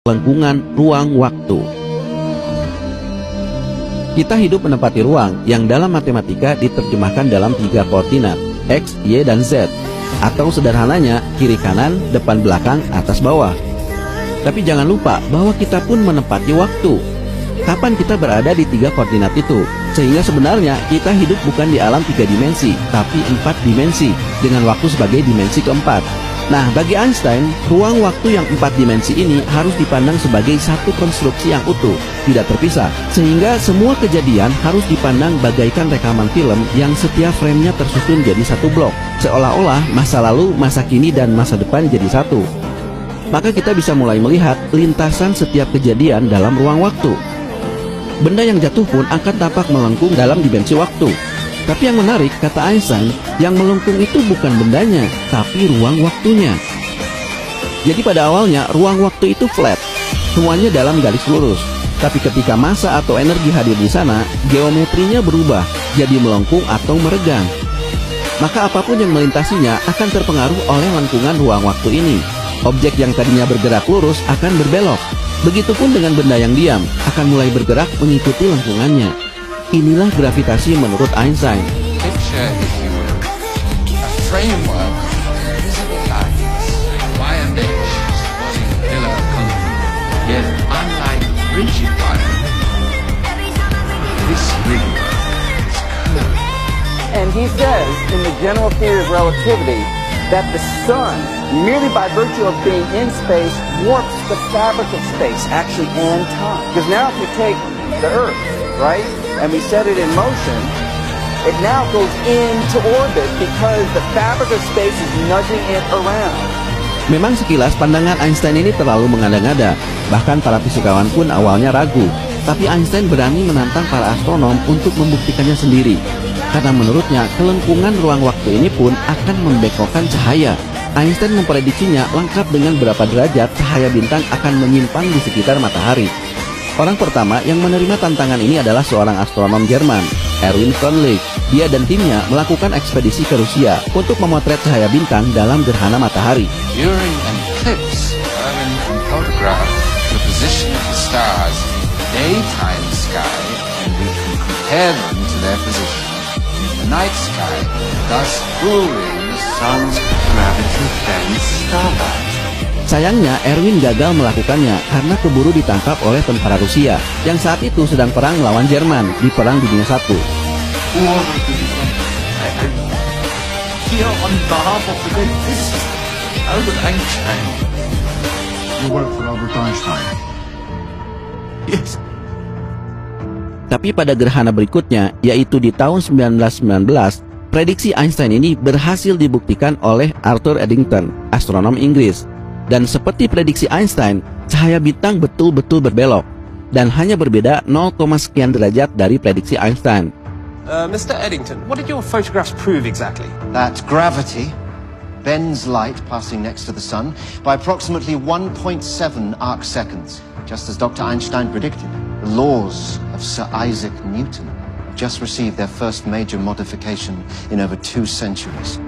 lengkungan ruang waktu. Kita hidup menempati ruang yang dalam matematika diterjemahkan dalam 3 koordinat, X, Y, dan Z. Atau sederhananya, kiri kanan, depan belakang, atas bawah. Tapi jangan lupa bahwa kita pun menempati waktu. Kapan kita berada di 3 koordinat itu? Sehingga sebenarnya kita hidup bukan di alam 3 dimensi, tapi 4 dimensi, dengan waktu sebagai dimensi keempat. Nah, bagi Einstein, ruang waktu yang 4 dimensi ini harus dipandang sebagai satu konstruksi yang utuh, tidak terpisah. Sehingga semua kejadian harus dipandang bagaikan rekaman film yang setiap framenya tersusun jadi satu blok. Seolah-olah masa lalu, masa kini, dan masa depan jadi satu. Maka kita bisa mulai melihat lintasan setiap kejadian dalam ruang waktu. Benda yang jatuh pun akan tampak melengkung dalam dimensi waktu. Tapi yang menarik, kata Einstein, yang melengkung itu bukan bendanya, tapi ruang waktunya. Jadi pada awalnya, ruang waktu itu flat, semuanya dalam garis lurus. Tapi ketika massa atau energi hadir di sana, geometrinya berubah, jadi melengkung atau meregang. Maka apapun yang melintasinya akan terpengaruh oleh lengkungan ruang waktu ini. Objek yang tadinya bergerak lurus akan berbelok. Begitupun dengan benda yang diam, akan mulai bergerak mengikuti lengkungannya. Inilah gravitasi menurut Einstein. Picture, if you will, a framework of invisible lines by a mesh supporting a pillar of concrete. Yet, unlike rigid wire, this ring is curved. And he says, in the general theory of relativity, that the sun, merely by virtue of being in space, warps the fabric of space, actually, and time. Because now if you take the Earth, right, and we set it in motion, it now goes into orbit because the fabric of space is nudging it around. Memang sekilas pandangan Einstein ini terlalu mengada-ngada. Bahkan para fisikawan pun awalnya ragu. Tapi Einstein berani menantang para astronom untuk membuktikannya sendiri. Karena menurutnya kelengkungan ruang waktu ini pun akan membekokkan cahaya. Einstein memprediksinya lengkap dengan berapa derajat cahaya bintang akan menyimpang di sekitar matahari. Orang pertama yang menerima tantangan ini adalah seorang astronom Jerman, Erwin Freundlich. Dia dan timnya melakukan ekspedisi ke Rusia untuk memotret cahaya bintang dalam gerhana matahari. During an eclipse, Erwin can photograph the position of the stars in the daytime sky, and we can compare them to their position in the night sky, thus proving the sun's gravity bends starlight. Sayangnya, Erwin gagal melakukannya karena keburu ditangkap oleh tentara Rusia yang saat itu sedang perang melawan Jerman di Perang Dunia I. Here on behalf of the great physicist, Albert Einstein. You work for Albert Einstein? Yes. Tapi pada gerhana berikutnya, yaitu di tahun 1919, prediksi Einstein ini berhasil dibuktikan oleh Arthur Eddington, astronom Inggris. Dan seperti prediksi Einstein, cahaya bintang betul-betul berbelok dan hanya berbeda 0, sekian derajat dari prediksi Einstein. Mr. Eddington, what did your photographs prove exactly? That gravity bends light passing next to the sun by approximately 1.7 arc seconds, just as Dr. Einstein predicted. The laws of Sir Isaac Newton have just received their first major modification in over 2 centuries.